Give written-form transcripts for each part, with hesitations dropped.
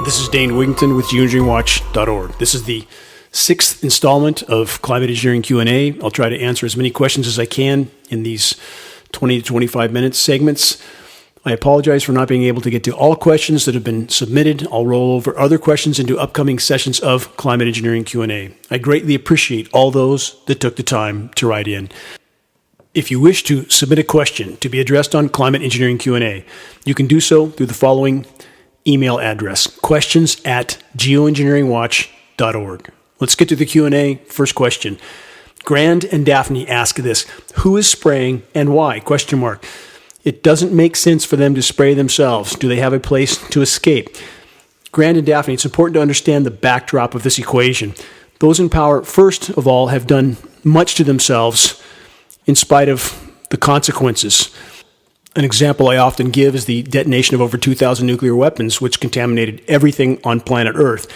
This is Dane Wigington with Geoengineeringwatch.org. This is the 6th installment of Climate Engineering Q&A. I'll try to answer as many questions as I can in these 20 to 25 minute segments. I apologize for not being able to get to all questions that have been submitted. I'll roll over other questions into upcoming sessions of Climate Engineering Q&A. I greatly appreciate all those that took the time to write in. If you wish to submit a question to be addressed on Climate Engineering Q&A, you can do so through the following email address, questions@geoengineeringwatch.org. Let's get to the Q&A. First question. Grand and Daphne ask this: who is spraying and why? It doesn't make sense for them to spray themselves. Do they have a place to escape? Grand and Daphne, it's important to understand the backdrop of this equation. Those in power, first of all, have done much to themselves in spite of the consequences. An example I often give is the detonation of over 2,000 nuclear weapons, which contaminated everything on planet Earth.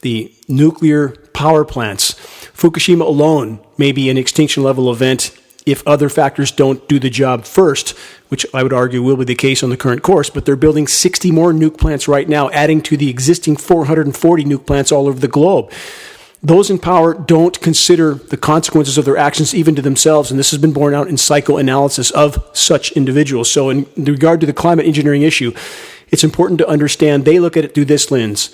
The nuclear power plants, Fukushima alone may be an extinction level event if other factors don't do the job first, which I would argue will be the case on the current course, but they're building 60 more nuke plants right now, adding to the existing 440 nuke plants all over the globe. Those in power don't consider the consequences of their actions even to themselves, and this has been borne out in psychoanalysis of such individuals. So in regard to the climate engineering issue, it's important to understand they look at it through this lens.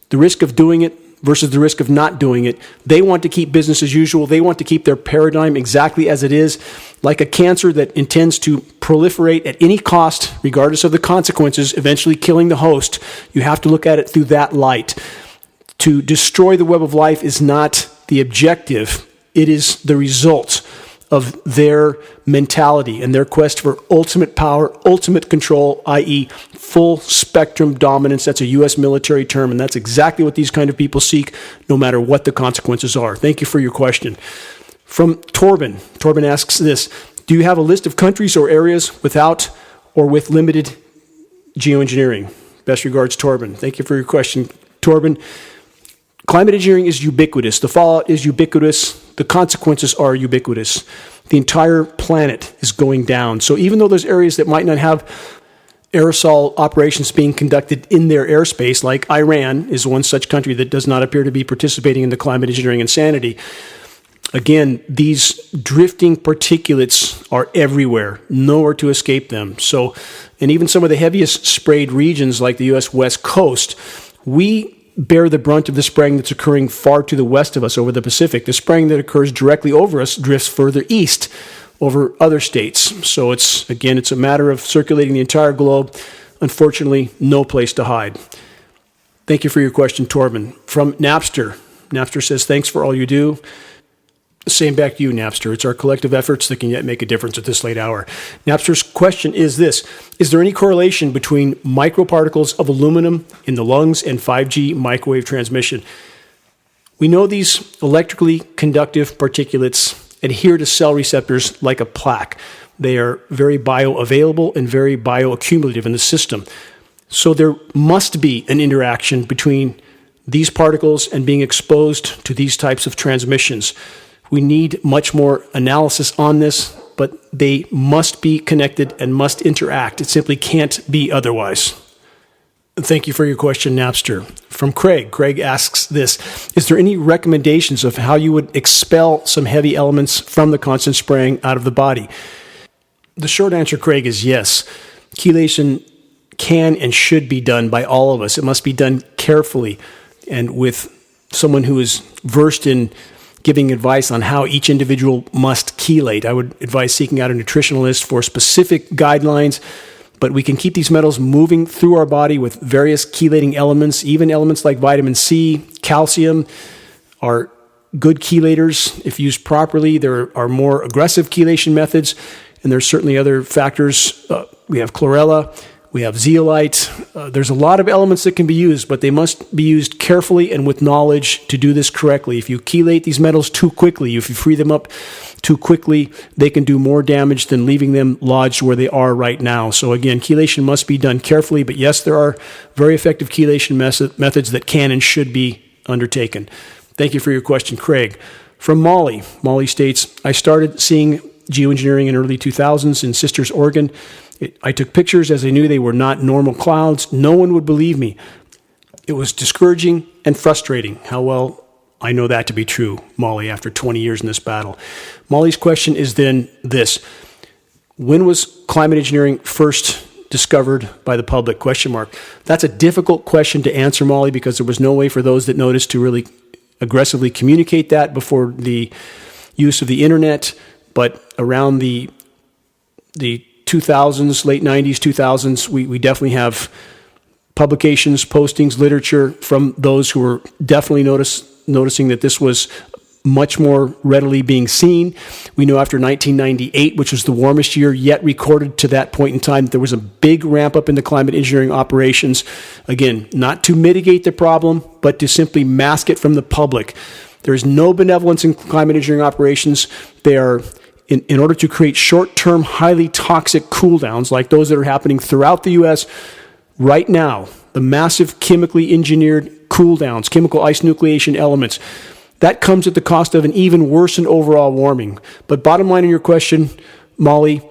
The risk of doing it versus the risk of not doing it. They want to keep business as usual. They want to keep their paradigm exactly as it is. Like a cancer that intends to proliferate at any cost, regardless of the consequences, eventually killing the host, you have to look at it through that light. To destroy the web of life is not the objective. It is the result of their mentality and their quest for ultimate power, ultimate control, i.e. full spectrum dominance. That's a U.S. military term, and that's exactly what these kind of people seek, no matter what the consequences are. Thank you for your question. From Torben. Torben asks this: do you have a list of countries or areas without or with limited geoengineering? Best regards, Torben. Thank you for your question, Torben. Climate engineering is ubiquitous. The fallout is ubiquitous. The consequences are ubiquitous. The entire planet is going down. So even though there's areas that might not have aerosol operations being conducted in their airspace, like Iran is one such country that does not appear to be participating in the climate engineering insanity, again, these drifting particulates are everywhere, nowhere to escape them. So, and even some of the heaviest sprayed regions like the U.S. West Coast, we bear the brunt of the spraying that's occurring far to the west of us over the Pacific. The spraying that occurs directly over us drifts further east over other states. So it's a matter of circulating the entire globe. Unfortunately, no place to hide. Thank you for your question, Torben. From Napster. Napster says, thanks for all you do. Same back to you, Napster. It's our collective efforts that can yet make a difference at this late hour. Napster's question is this: is there any correlation between microparticles of aluminum in the lungs and 5G microwave transmission? We know these electrically conductive particulates adhere to cell receptors like a plaque. They are very bioavailable and very bioaccumulative in the system. So there must be an interaction between these particles and being exposed to these types of transmissions. We need much more analysis on this, but they must be connected and must interact. It simply can't be otherwise. Thank you for your question, Napster. From Craig. Craig asks this: is there any recommendations of how you would expel some heavy elements from the constant spraying out of the body? The short answer, Craig, is yes. Chelation can and should be done by all of us. It must be done carefully and with someone who is versed in giving advice on how each individual must chelate. I would advise seeking out a nutritionalist for specific guidelines, but we can keep these metals moving through our body with various chelating elements. Even elements like vitamin C, calcium are good chelators if used properly. There are more aggressive chelation methods, and there's certainly other factors. We have chlorella, we have zeolite. There's a lot of elements that can be used, but they must be used carefully and with knowledge to do this correctly. If you chelate these metals too quickly, if you free them up too quickly, they can do more damage than leaving them lodged where they are right now. So again, chelation must be done carefully, but yes, there are very effective chelation methods that can and should be undertaken. Thank you for your question, Craig. From Molly. Molly states, I started seeing geoengineering in early 2000s in Sisters, Oregon. I took pictures as I knew they were not normal clouds. No one would believe me. It was discouraging and frustrating. How well I know that to be true, Molly, after 20 years in this battle. Molly's question is then this: when was climate engineering first discovered by the public? Question mark. That's a difficult question to answer, Molly, because there was no way for those that noticed to really aggressively communicate that before the use of the internet. But around the 2000s, late 90s, 2000s, we definitely have publications, postings, literature from those who were definitely noticing that this was much more readily being seen. We know after 1998, which was the warmest year yet recorded to that point in time, there was a big ramp up in the climate engineering operations. Again, not to mitigate the problem, but to simply mask it from the public. There is no benevolence in climate engineering operations. They are, in order to create short-term, highly toxic cool-downs like those that are happening throughout the U.S. right now, the massive chemically engineered cool-downs, chemical ice nucleation elements, that comes at the cost of an even worsened overall warming. But bottom line in your question, Molly,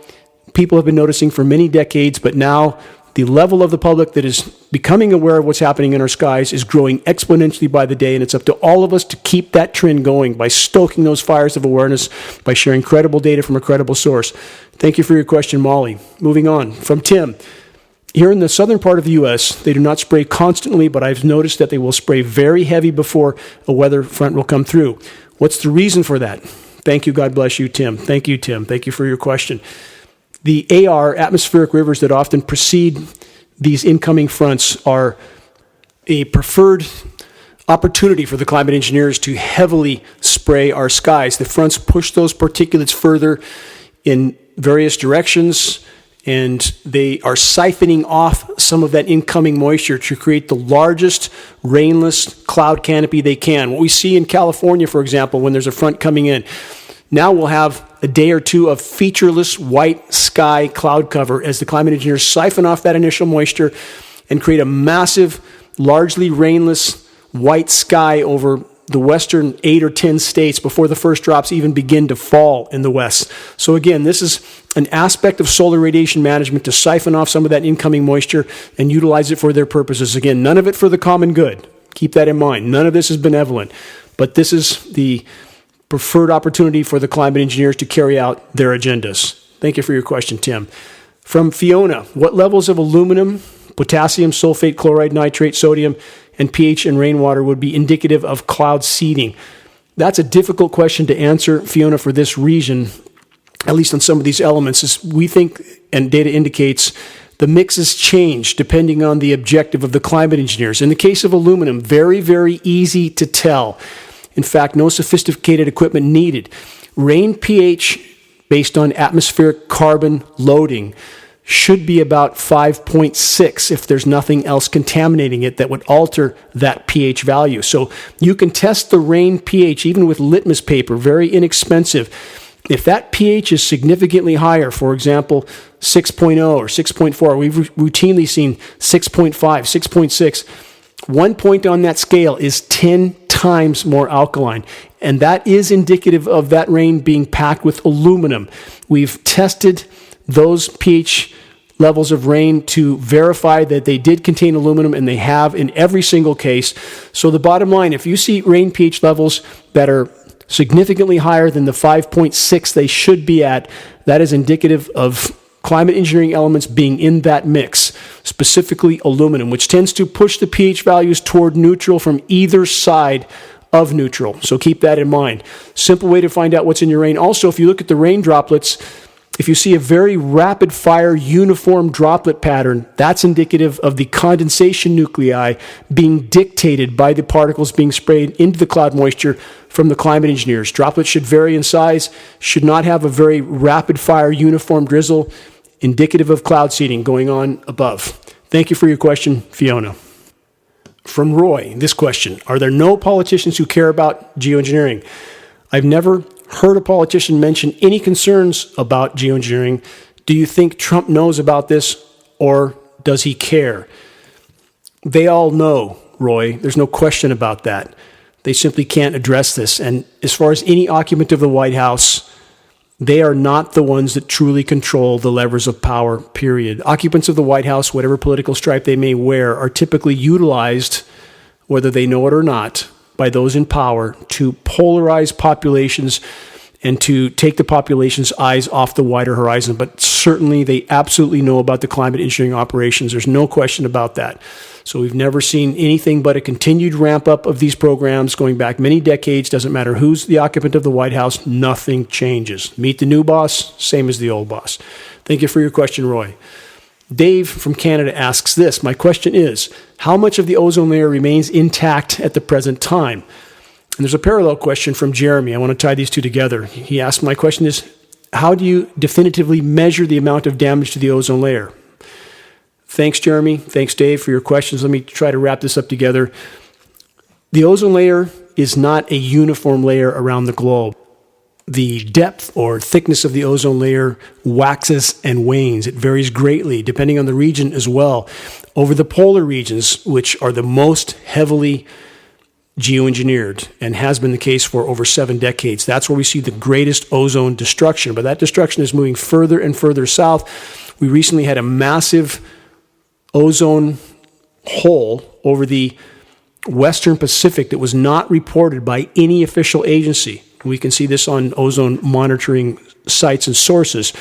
people have been noticing for many decades, but now the level of the public that is becoming aware of what's happening in our skies is growing exponentially by the day, and it's up to all of us to keep that trend going by stoking those fires of awareness, by sharing credible data from a credible source. Thank you for your question, Molly. Moving on. From Tim. Here in the southern part of the U.S., they do not spray constantly, but I've noticed that they will spray very heavy before a weather front will come through. What's the reason for that? Thank you. God bless you, Tim. Thank you, Tim. Thank you for your question. The AR, atmospheric rivers that often precede these incoming fronts, are a preferred opportunity for the climate engineers to heavily spray our skies. The fronts push those particulates further in various directions, and they are siphoning off some of that incoming moisture to create the largest rainless cloud canopy they can. What we see in California, for example, when there's a front coming in, now we'll have a day or two of featureless white sky cloud cover as the climate engineers siphon off that initial moisture and create a massive, largely rainless white sky over the western 8 or 10 states before the first drops even begin to fall in the west. So again, this is an aspect of solar radiation management to siphon off some of that incoming moisture and utilize it for their purposes. Again, none of it for the common good. Keep that in mind. None of this is benevolent. But this is the preferred opportunity for the climate engineers to carry out their agendas. Thank you for your question, Tim. From Fiona, what levels of aluminum, potassium, sulfate, chloride, nitrate, sodium, and pH in rainwater would be indicative of cloud seeding? That's a difficult question to answer, Fiona, for this reason, at least on some of these elements. As we think, and data indicates, the mixes change depending on the objective of the climate engineers. In the case of aluminum, very, very easy to tell. In fact, no sophisticated equipment needed. Rain pH, based on atmospheric carbon loading, should be about 5.6 if there's nothing else contaminating it that would alter that pH value. So you can test the rain pH even with litmus paper, very inexpensive. If that pH is significantly higher, for example, 6.0 or 6.4, we've routinely seen 6.5, 6.6, 1 point on that scale is 10 times more alkaline. And that is indicative of that rain being packed with aluminum. We've tested those pH levels of rain to verify that they did contain aluminum, and they have in every single case. So the bottom line, if you see rain pH levels that are significantly higher than the 5.6 they should be at, that is indicative of climate engineering elements being in that mix, specifically aluminum, which tends to push the pH values toward neutral from either side of neutral. So keep that in mind. Simple way to find out what's in your rain. Also, if you look at the rain droplets, if you see a very rapid fire uniform droplet pattern, that's indicative of the condensation nuclei being dictated by the particles being sprayed into the cloud moisture from the climate engineers. Droplets should vary in size, should not have a very rapid fire uniform drizzle, indicative of cloud seeding going on above. Thank you for your question, Fiona. From Roy, this question: are there no politicians who care about geoengineering? I've never heard a politician mention any concerns about geoengineering. Do you think Trump knows about this, or does he care? They all know, Roy. There's no question about that. They simply can't address this. And as far as any occupant of the White House, they are not the ones that truly control the levers of power, period. Occupants of the White House, whatever political stripe they may wear, are typically utilized whether they know it or not, by those in power to polarize populations and to take the population's eyes off the wider horizon. But certainly they absolutely know about the climate engineering operations. There's no question about that. So we've never seen anything but a continued ramp up of these programs going back many decades. Doesn't matter who's the occupant of the White House, nothing changes. Meet the new boss, same as the old boss. Thank you for your question, Roy. Dave from Canada asks this. My question is, how much of the ozone layer remains intact at the present time? And there's a parallel question from Jeremy. I want to tie these two together. He asked, my question is, how do you definitively measure the amount of damage to the ozone layer? Thanks, Jeremy. Thanks, Dave, for your questions. Let me try to wrap this up together. The ozone layer is not a uniform layer around the globe. The depth or thickness of the ozone layer waxes and wanes. It varies greatly depending on the region as well. Over the polar regions, which are the most heavily geoengineered and has been the case for over 7 decades, that's where we see the greatest ozone destruction. But that destruction is moving further and further south. We recently had a massive ozone hole over the Western Pacific that was not reported by any official agency. We can see this on ozone monitoring sites and sources.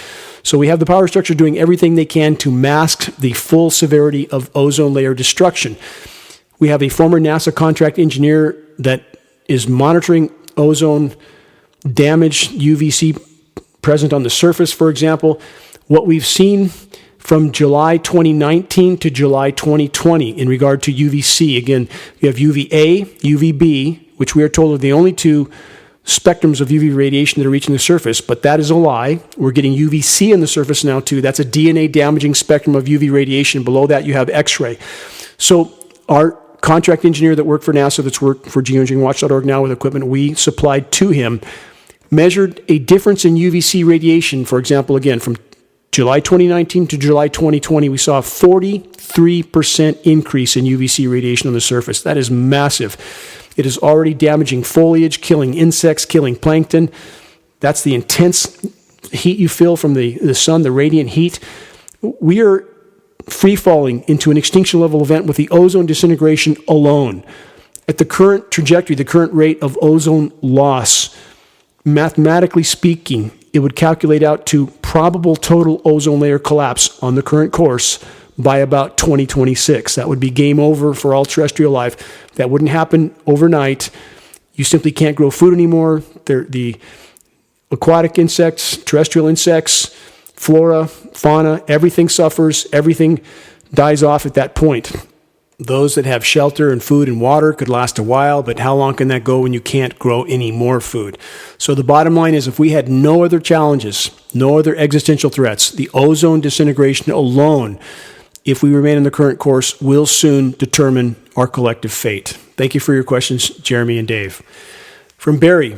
So we have the power structure doing everything they can to mask the full severity of ozone layer destruction. We have a former NASA contract engineer that is monitoring ozone damage, UVC present on the surface, for example. What we've seen from July 2019 to July 2020 in regard to UVC, again, you have UVA, UVB, which we are told are the only two spectrums of UV radiation that are reaching the surface, but that is a lie. We're getting UVC on the surface now too. That's a DNA damaging spectrum of UV radiation. Below that you have X-ray. So our contract engineer that worked for NASA, that's worked for geoengineeringwatch.org now with equipment we supplied to him, measured a difference in UVC radiation. For example, again, from July 2019 to July 2020, we saw a 43% increase in UVC radiation on the surface. That is massive. It is already damaging foliage, killing insects, killing plankton. That's the intense heat you feel from the sun, the radiant heat. We are free-falling into an extinction level event with the ozone disintegration alone. At the current trajectory, the current rate of ozone loss, mathematically speaking, it would calculate out to probable total ozone layer collapse on the current course by about 2026. That would be game over for all terrestrial life. That wouldn't happen overnight. You simply can't grow food anymore. The aquatic insects, terrestrial insects, flora, fauna, everything suffers, everything dies off at that point. Those that have shelter and food and water could last a while, but how long can that go when you can't grow any more food? So the bottom line is, if we had no other challenges, no other existential threats, the ozone disintegration alone, if we remain in the current course, will soon determine our collective fate. Thank you for your questions, Jeremy and Dave. From Barry,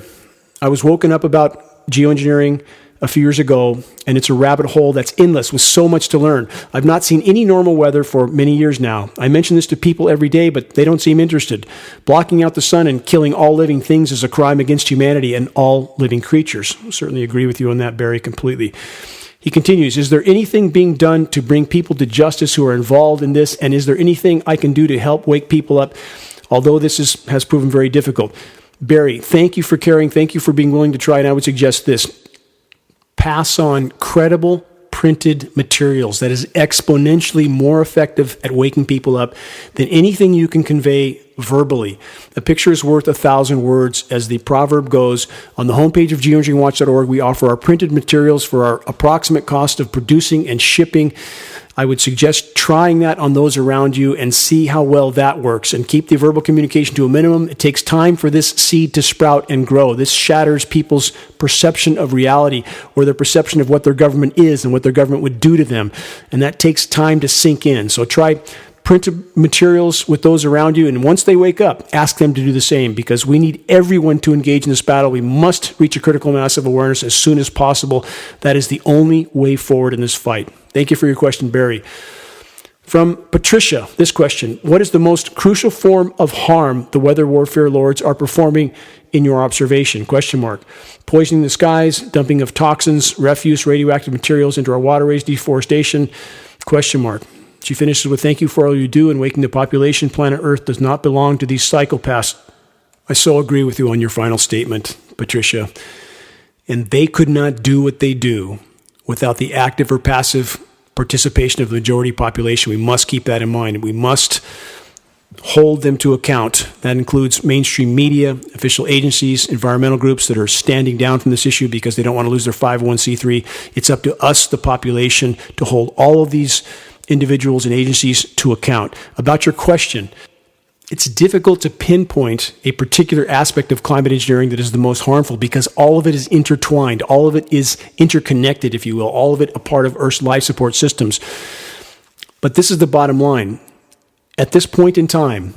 I was woken up about geoengineering a few years ago, and it's a rabbit hole that's endless with so much to learn. I've not seen any normal weather for many years now. I mention this to people every day, but they don't seem interested. Blocking out the sun and killing all living things is a crime against humanity and all living creatures. I certainly agree with you on that, Barry, completely. He continues, is there anything being done to bring people to justice who are involved in this, and is there anything I can do to help wake people up, although this has proven very difficult? Barry, thank you for caring. Thank you for being willing to try, and I would suggest this. Pass on credible printed materials. That is exponentially more effective at waking people up than anything you can convey verbally. A picture is worth 1,000 words, as the proverb goes. On the homepage of geoengineeringwatch.org, we offer our printed materials for our approximate cost of producing and shipping. I would suggest trying that on those around you and see how well that works, and keep the verbal communication to a minimum. It takes time for this seed to sprout and grow. This shatters people's perception of reality, or their perception of what their government is and what their government would do to them. And that takes time to sink in. So try printed materials with those around you, and once they wake up, ask them to do the same, because we need everyone to engage in this battle. We must reach a critical mass of awareness as soon as possible. That is the only way forward in this fight. Thank you for your question, Barry. From Patricia, this question: what is the most crucial form of harm the weather warfare lords are performing in your observation? ? Poisoning the skies, dumping of toxins, refuse, radioactive materials into our waterways, deforestation? ? She finishes with, thank you for all you do in waking the population. Planet Earth does not belong to these psychopaths. I so agree with you on your final statement, Patricia. And they could not do what they do without the active or passive participation of the majority population. We must keep that in mind. We must hold them to account. That includes mainstream media, official agencies, environmental groups that are standing down from this issue because they don't want to lose their 501c3. It's up to us, the population, to hold all of these individuals and agencies to account. About your question, it's difficult to pinpoint a particular aspect of climate engineering that is the most harmful because all of it is intertwined. All of it is interconnected, if you will. All of it a part of Earth's life support systems. But this is the bottom line. At this point in time,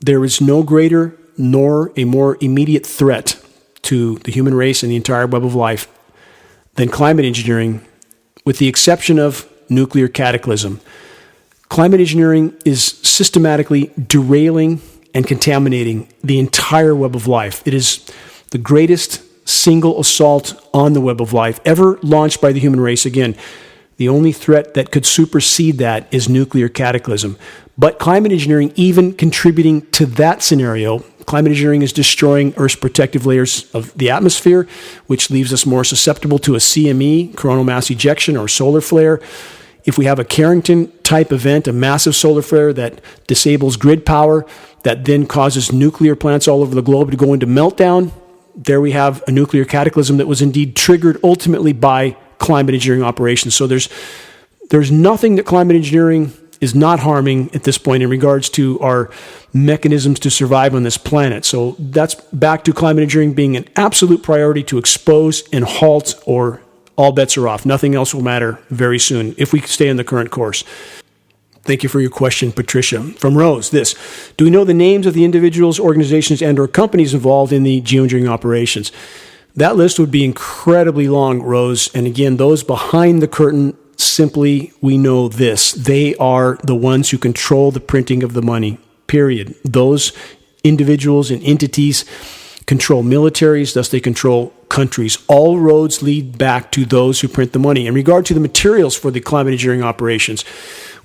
there is no greater nor a more immediate threat to the human race and the entire web of life than climate engineering, with the exception of nuclear cataclysm. Climate engineering is systematically derailing and contaminating the entire web of life. It is the greatest single assault on the web of life ever launched by the human race. Again, the only threat that could supersede that is nuclear cataclysm. But climate engineering, even contributing to that scenario, climate engineering is destroying Earth's protective layers of the atmosphere, which leaves us more susceptible to a CME, coronal mass ejection, or solar flare. If we have a Carrington-type event, a massive solar flare that disables grid power, that then causes nuclear plants all over the globe to go into meltdown, there we have a nuclear cataclysm that was indeed triggered ultimately by climate engineering operations. So there's nothing that climate engineering is not harming at this point in regards to our mechanisms to survive on this planet. So that's back to climate engineering being an absolute priority to expose and halt, or all bets are off. Nothing else will matter very soon if we stay on the current course. Thank you for your question, Patricia. From Rose, this: do we know the names of the individuals, organizations, and or companies involved in the geoengineering operations? That list would be incredibly long, Rose. And again, those behind the curtain, simply, we know this: they are the ones who control the printing of the money, period. Those individuals and entities control militaries, thus they control countries. All roads lead back to those who print the money. In regard to the materials for the climate engineering operations,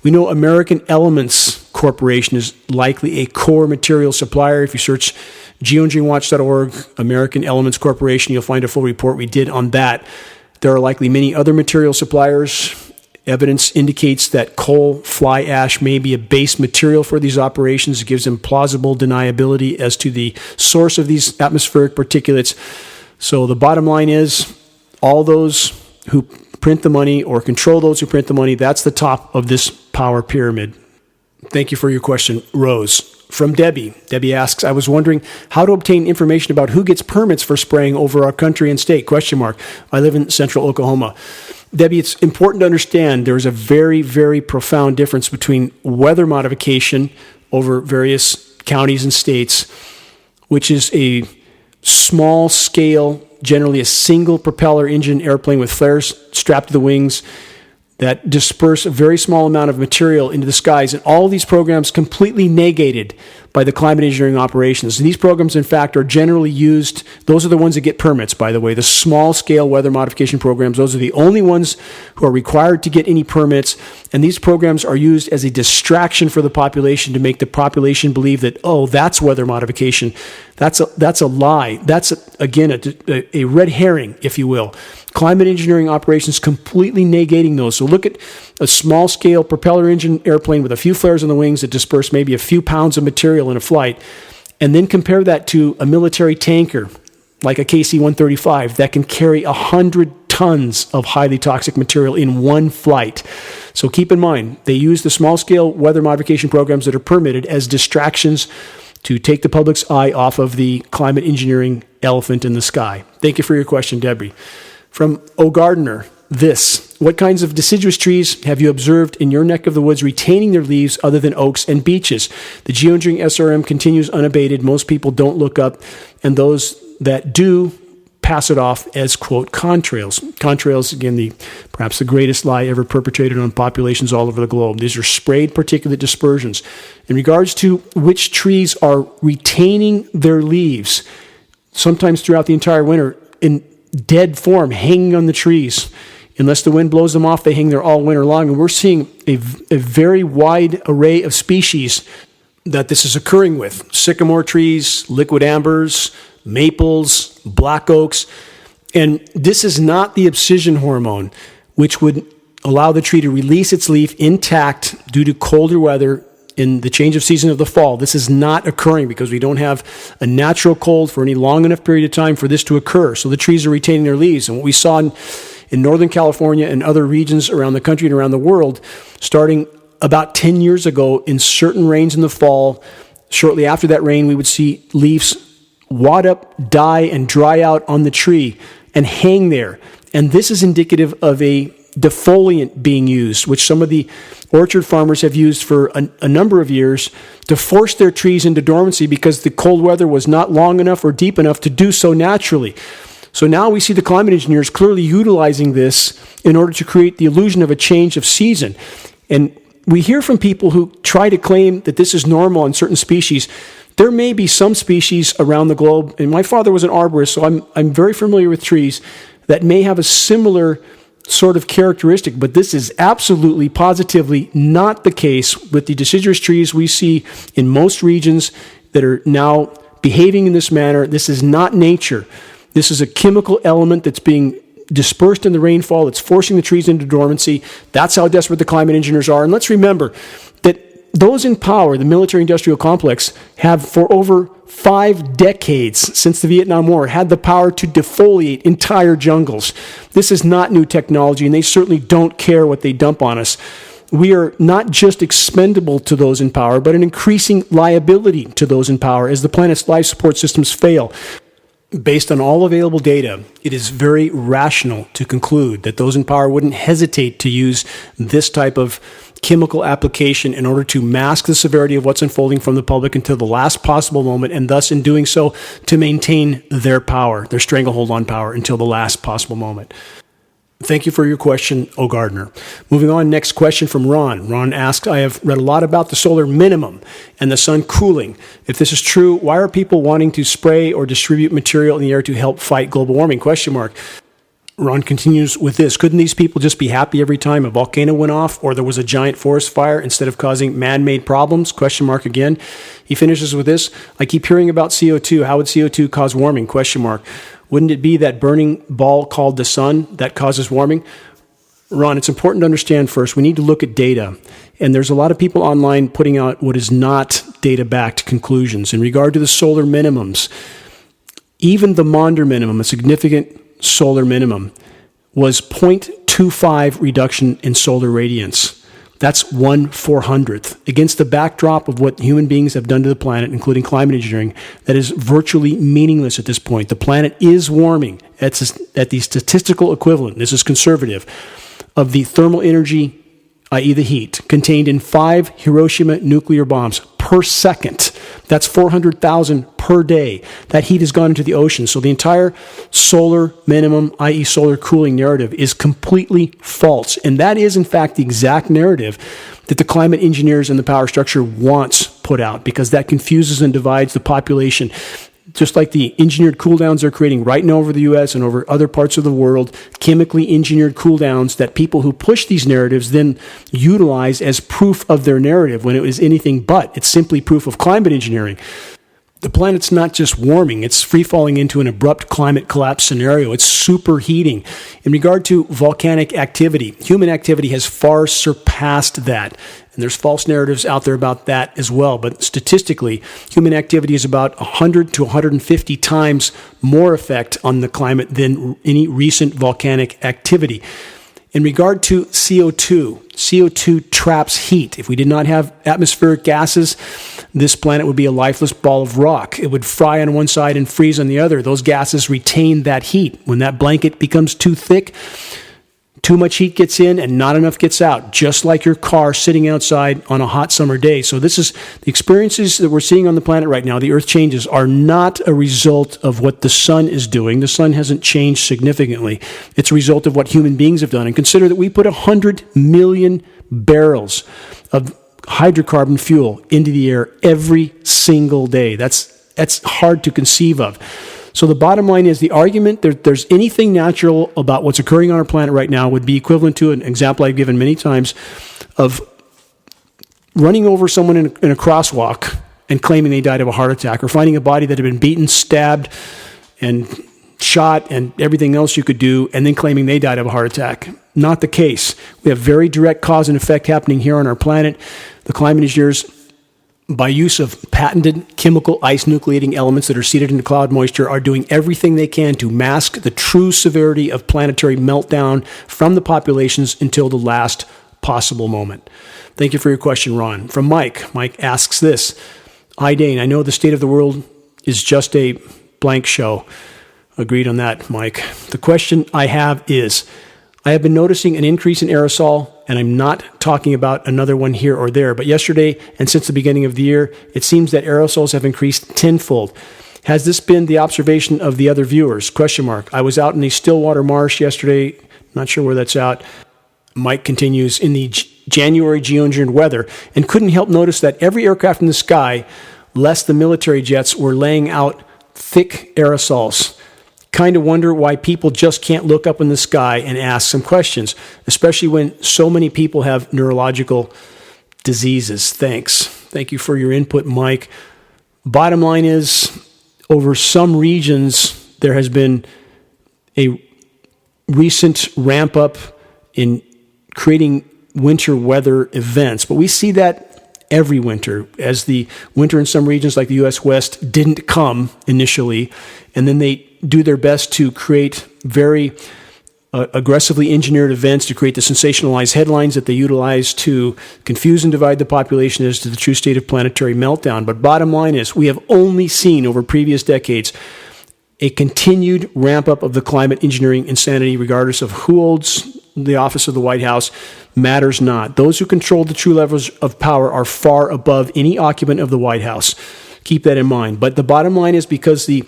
we know American Elements Corporation is likely a core material supplier. If you search geoengineeringwatch.org, American Elements Corporation, you'll find a full report we did on that. There are likely many other material suppliers. Evidence indicates that coal, fly ash may be a base material for these operations. It gives them plausible deniability as to the source of these atmospheric particulates. So the bottom line is, all those who print the money or control those who print the money, that's the top of this power pyramid. Thank you for your question, Rose. From Debbie. Debbie asks, I was wondering how to obtain information about who gets permits for spraying over our country and state, ? I live in central Oklahoma. Debbie, it's important to understand there is a very, very profound difference between weather modification over various counties and states, which is a small scale, generally a single propeller engine airplane with flares strapped to the wings that disperse a very small amount of material into the skies. And all of these programs completely negated by the climate engineering operations. And these programs, in fact, are generally used. Those are the ones that get permits, by the way. The small-scale weather modification programs, those are the only ones who are required to get any permits. And these programs are used as a distraction for the population to make the population believe that, oh, that's weather modification. That's a lie. That's, again, a red herring, if you will. Climate engineering operations completely negating those. So look at a small-scale propeller engine airplane with a few flares on the wings that disperse maybe a few pounds of material in a flight, and then compare that to a military tanker like a KC-135 that can carry 100 tons of highly toxic material in one flight. So keep in mind, they use the small-scale weather modification programs that are permitted as distractions to take the public's eye off of the climate engineering elephant in the sky. Thank you for your question, Debbie. From O. Gardner, this: what kinds of deciduous trees have you observed in your neck of the woods retaining their leaves other than oaks and beeches? The geoengineering SRM continues unabated. Most people don't look up, and those that do pass it off as, quote, contrails. Contrails, again, perhaps the greatest lie ever perpetrated on populations all over the globe. These are sprayed particulate dispersions. In regards to which trees are retaining their leaves, sometimes throughout the entire winter, in dead form, hanging on the trees Unless the wind blows them off, they hang there all winter long. And we're seeing a very wide array of species that this is occurring with. Sycamore trees, liquid ambers, maples, black oaks. And this is not the abscission hormone, which would allow the tree to release its leaf intact due to colder weather in the change of season of the fall. This is not occurring because we don't have a natural cold for any long enough period of time for this to occur. So the trees are retaining their leaves. And what we saw in Northern California and other regions around the country and around the world, starting about 10 years ago in certain rains in the fall, shortly after that rain, we would see leaves wad up, die, and dry out on the tree and hang there. And this is indicative of a defoliant being used, which some of the orchard farmers have used for a number of years to force their trees into dormancy because the cold weather was not long enough or deep enough to do so naturally. So now we see the climate engineers clearly utilizing this in order to create the illusion of a change of season. And we hear from people who try to claim that this is normal in certain species. There may be some species around the globe, and my father was an arborist, so I'm very familiar with trees that may have a similar sort of characteristic, but this is absolutely, positively not the case with the deciduous trees we see in most regions that are now behaving in this manner. This is not nature. This is a chemical element that's being dispersed in the rainfall. It's forcing the trees into dormancy. That's how desperate the climate engineers are. And let's remember that those in power, the military-industrial complex, have for over 5 decades since the Vietnam War had the power to defoliate entire jungles. This is not new technology, and they certainly don't care what they dump on us. We are not just expendable to those in power, but an increasing liability to those in power as the planet's life support systems fail. Based on all available data, it is very rational to conclude that those in power wouldn't hesitate to use this type of chemical application in order to mask the severity of what's unfolding from the public until the last possible moment, and thus in doing so to maintain their power, their stranglehold on power until the last possible moment. Thank you for your question, O. Gardner. Moving on, next question from Ron. Ron asks, I have read a lot about the solar minimum and the sun cooling. If this is true, why are people wanting to spray or distribute material in the air to help fight global warming? Question mark. Ron continues with this. Couldn't these people just be happy every time a volcano went off or there was a giant forest fire instead of causing man-made problems? Question mark again. He finishes with this. I keep hearing about CO2. How would CO2 cause warming? Question mark. Wouldn't it be that burning ball called the sun that causes warming? Ron, it's important to understand first, we need to look at data. And there's a lot of people online putting out what is not data-backed conclusions. In regard to the solar minimums, even the Maunder minimum, a significant solar minimum, was 0.25 reduction in solar radiance. That's 1/400th. Against the backdrop of what human beings have done to the planet, including climate engineering, that is virtually meaningless at this point. The planet is warming at the statistical equivalent, this is conservative, of the thermal energy, i.e. the heat, contained in 5 Hiroshima nuclear bombs per second. That's 400,000 per day. That heat has gone into the ocean. So the entire solar minimum, i.e. solar cooling narrative, is completely false. And that is, in fact, the exact narrative that the climate engineers and the power structure wants put out, because that confuses and divides the population. Just like the engineered cool downs they're creating right now over the U.S. and over other parts of the world, chemically engineered cool downs that people who push these narratives then utilize as proof of their narrative when it is anything but. It's simply proof of climate engineering. The planet's not just warming, it's free falling into an abrupt climate collapse scenario. It's superheating. In regard to volcanic activity, human activity has far surpassed that. And there's false narratives out there about that as well. But statistically, human activity is about 100 to 150 times more effect on the climate than any recent volcanic activity. In regard to CO2 traps heat. If we did not have atmospheric gases, this planet would be a lifeless ball of rock. It would fry on one side and freeze on the other. Those gases retain that heat. When that blanket becomes too thick, too much heat gets in and not enough gets out, just like your car sitting outside on a hot summer day. So this is the experiences that we're seeing on the planet right now. The Earth changes are not a result of what the sun is doing. The sun hasn't changed significantly. It's a result of what human beings have done. And consider that we put 100 million barrels of hydrocarbon fuel into the air every single day. That's hard to conceive of. So the bottom line is the argument that there's anything natural about what's occurring on our planet right now would be equivalent to an example I've given many times of running over someone in a crosswalk and claiming they died of a heart attack, or finding a body that had been beaten, stabbed, and shot, and everything else you could do, and then claiming they died of a heart attack. Not the case. We have very direct cause and effect happening here on our planet. The climate engineers, by use of patented chemical ice nucleating elements that are seated in the cloud moisture, are doing everything they can to mask the true severity of planetary meltdown from the populations until the last possible moment. Thank you for your question, Ron. From Mike. Mike asks this. Hi, Dane. I know the state of the world is just a blank show. Agreed on that, Mike. The question I have is, I have been noticing an increase in aerosol, and I'm not talking about another one here or there, but yesterday and since the beginning of the year, it seems that aerosols have increased tenfold. Has this been the observation of the other viewers? Question mark. I was out in the Stillwater Marsh yesterday, not sure where that's out. Mike continues, in the January geoengineered weather, and couldn't help notice that every aircraft in the sky, less the military jets, were laying out thick aerosols. Kind of wonder why people just can't look up in the sky and ask some questions, especially when so many people have neurological diseases. Thanks. Thank you for your input, Mike. Bottom line is, over some regions, there has been a recent ramp up in creating winter weather events, but we see that every winter, as the winter in some regions like the U.S. West didn't come initially, and then they do their best to create very aggressively engineered events to create the sensationalized headlines that they utilize to confuse and divide the population as to the true state of planetary meltdown. But bottom line is, we have only seen over previous decades a continued ramp up of the climate engineering insanity, regardless of who holds the office of the White House. Matters not. Those who control the true levels of power are far above any occupant of the White House. Keep that in mind. But the bottom line is, because the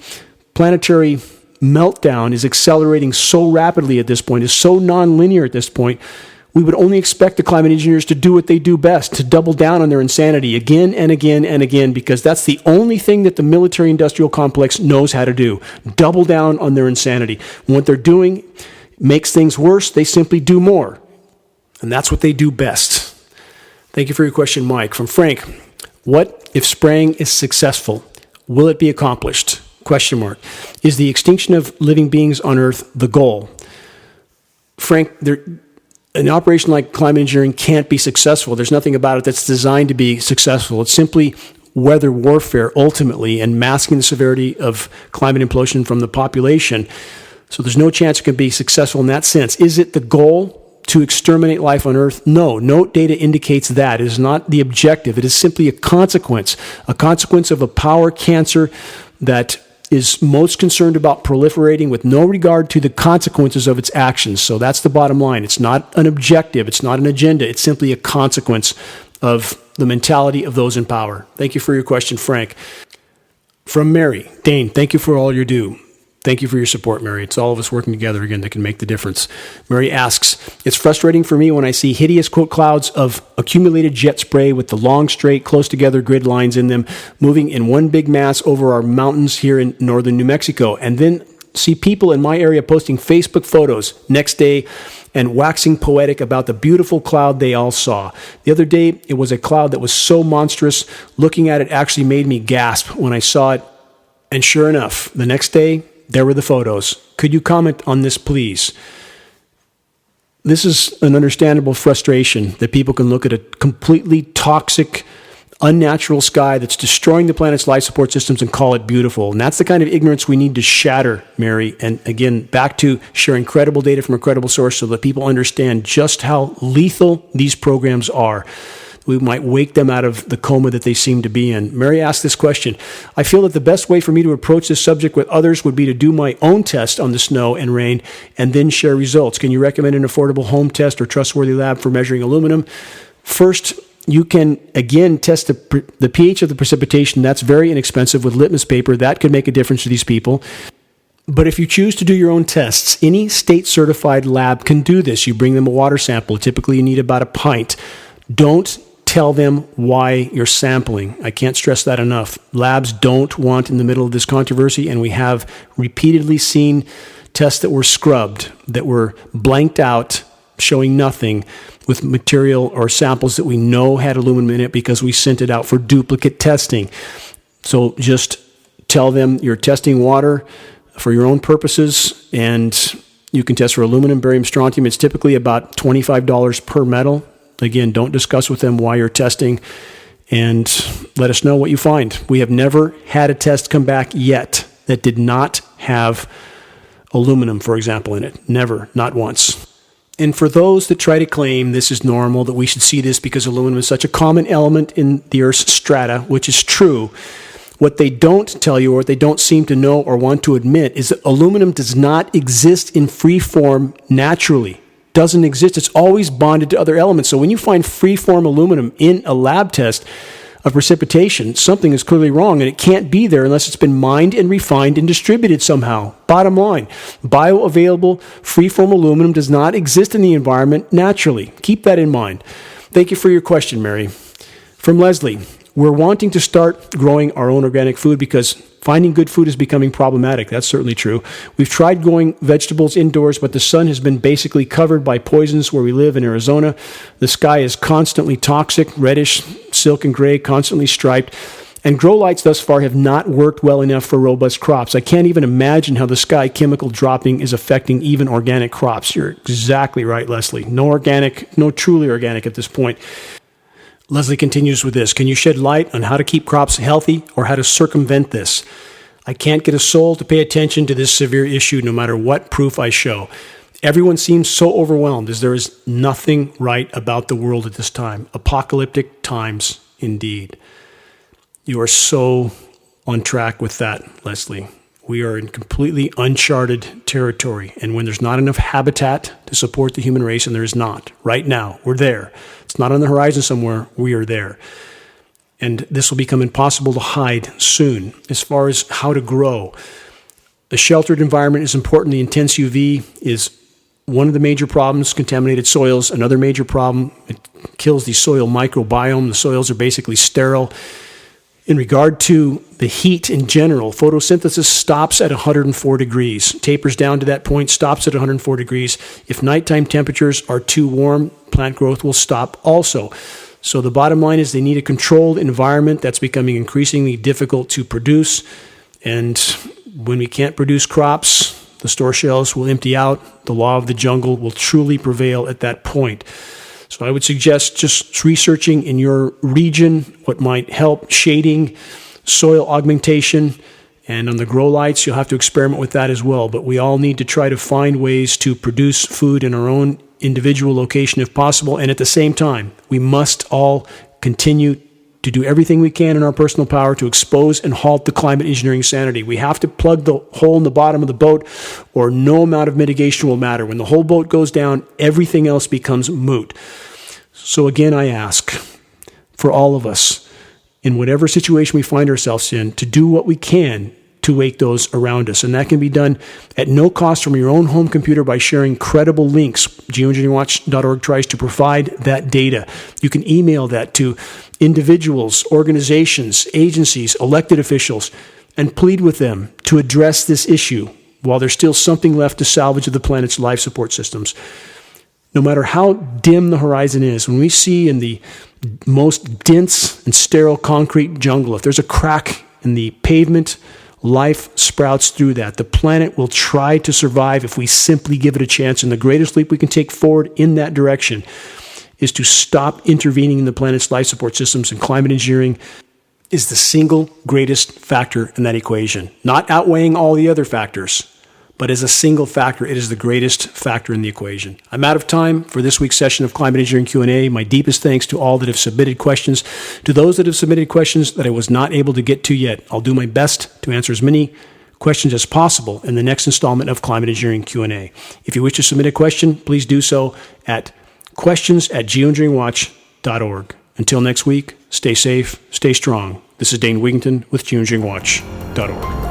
planetary meltdown is accelerating so rapidly at this point, is so nonlinear at this point, we would only expect the climate engineers to do what they do best, to double down on their insanity again and again and again, because that's the only thing that the military-industrial complex knows how to do. Double down on their insanity. When what they're doing makes things worse, they simply do more. And that's what they do best. Thank you for your question, Mike. From Frank, what if spraying is successful? Will it be accomplished? Question mark. Is the extinction of living beings on Earth the goal? Frank, an operation like climate engineering can't be successful. There's nothing about it that's designed to be successful. It's simply weather warfare, ultimately, and masking the severity of climate implosion from the population. So there's no chance it can be successful in that sense. Is it the goal to exterminate life on Earth? No. No data indicates that. It is not the objective. It is simply a consequence of a power cancer that is most concerned about proliferating with no regard to the consequences of its actions. So that's the bottom line. It's not an objective. It's not an agenda. It's simply a consequence of the mentality of those in power. Thank you for your question, Frank. From Mary, Dane, thank you for all you do. Thank you for your support, Mary. It's all of us working together again that can make the difference. Mary asks, it's frustrating for me when I see hideous, quote, clouds of accumulated jet spray with the long, straight, close together grid lines in them moving in one big mass over our mountains here in northern New Mexico, and then see people in my area posting Facebook photos next day and waxing poetic about the beautiful cloud they all saw. The other day, it was a cloud that was so monstrous, looking at it actually made me gasp when I saw it. And sure enough, the next day, there were the photos. Could you comment on this, please? This is an understandable frustration that people can look at a completely toxic, unnatural sky that's destroying the planet's life support systems and call it beautiful. And that's the kind of ignorance we need to shatter, Mary. And again, back to sharing credible data from a credible source so that people understand just how lethal these programs are. We might wake them out of the coma that they seem to be in. Mary asked this question. I feel that the best way for me to approach this subject with others would be to do my own test on the snow and rain and then share results. Can you recommend an affordable home test or trustworthy lab for measuring aluminum? First, you can, again, test the pH of the precipitation. That's very inexpensive with litmus paper. That could make a difference to these people. But if you choose to do your own tests, any state-certified lab can do this. You bring them a water sample. Typically, you need about a pint. Don't tell them why you're sampling. I can't stress that enough. Labs don't want in the middle of this controversy, and we have repeatedly seen tests that were scrubbed, that were blanked out, showing nothing, with material or samples that we know had aluminum in it because we sent it out for duplicate testing. So just tell them you're testing water for your own purposes, and you can test for aluminum, barium, strontium. It's typically about $25 per metal. Again, don't discuss with them why you're testing, and let us know what you find. We have never had a test come back yet that did not have aluminum, for example, in it. Never, not once. And for those that try to claim this is normal, that we should see this because aluminum is such a common element in the Earth's strata, which is true, what they don't tell you, or what they don't seem to know or want to admit, is that aluminum does not exist in free form naturally. Doesn't exist. It's always bonded to other elements. So when you find free form aluminum in a lab test of precipitation, something is clearly wrong, and it can't be there unless it's been mined and refined and distributed somehow. Bottom line, bioavailable free form aluminum does not exist in the environment naturally. Keep that in mind. Thank you for your question, Mary. From Leslie, we're wanting to start growing our own organic food because finding good food is becoming problematic. That's certainly true. We've tried growing vegetables indoors, but the sun has been basically covered by poisons where we live in Arizona. The sky is constantly toxic, reddish, silk and gray, constantly striped. And grow lights thus far have not worked well enough for robust crops. I can't even imagine how the sky chemical dropping is affecting even organic crops. You're exactly right, Leslie. No organic, no truly organic at this point. Leslie continues with this. Can you shed light on how to keep crops healthy or how to circumvent this? I can't get a soul to pay attention to this severe issue no matter what proof I show. Everyone seems so overwhelmed as there is nothing right about the world at this time. Apocalyptic times indeed. You are so on track with that, Leslie. We are in completely uncharted territory. And when there's not enough habitat to support the human race, and there is not, right now, we're there. It's not on the horizon somewhere, we are there. And this will become impossible to hide soon. As far as how to grow, a sheltered environment is important. The intense UV is one of the major problems. Contaminated soils, another major problem. It kills the soil microbiome. The soils are basically sterile. In regard to the heat in general, photosynthesis stops at 104 degrees, tapers down to that point, stops at 104 degrees. If nighttime temperatures are too warm, plant growth will stop also. So the bottom line is they need a controlled environment that's becoming increasingly difficult to produce. And when we can't produce crops, the store shelves will empty out. The law of the jungle will truly prevail at that point. So I would suggest just researching in your region what might help, shading, soil augmentation, and on the grow lights, you'll have to experiment with that as well. But we all need to try to find ways to produce food in our own individual location if possible. And at the same time, we must all continue to do everything we can in our personal power to expose and halt the climate engineering insanity. We have to plug the hole in the bottom of the boat, or no amount of mitigation will matter. When the whole boat goes down, everything else becomes moot. So again, I ask for all of us, in whatever situation we find ourselves in, to do what we can to wake those around us. And that can be done at no cost from your own home computer by sharing credible links. Geoengineeringwatch.org tries to provide that data. You can email that to individuals, organizations, agencies, elected officials, and plead with them to address this issue while there's still something left to salvage of the planet's life support systems. No matter how dim the horizon is, when we see in the most dense and sterile concrete jungle, if there's a crack in the pavement, life sprouts through that. The planet will try to survive if we simply give it a chance. And the greatest leap we can take forward in that direction is to stop intervening in the planet's life support systems, and climate engineering is the single greatest factor in that equation. Not outweighing all the other factors, but as a single factor, it is the greatest factor in the equation. I'm out of time for this week's session of Climate Engineering Q&A. My deepest thanks to all that have submitted questions. To those that have submitted questions that I was not able to get to yet, I'll do my best to answer as many questions as possible in the next installment of Climate Engineering Q&A. If you wish to submit a question, please do so at questions@geoengineeringwatch.org. Until next week, stay safe, stay strong. This is Dane Wigington with geoengineeringwatch.org.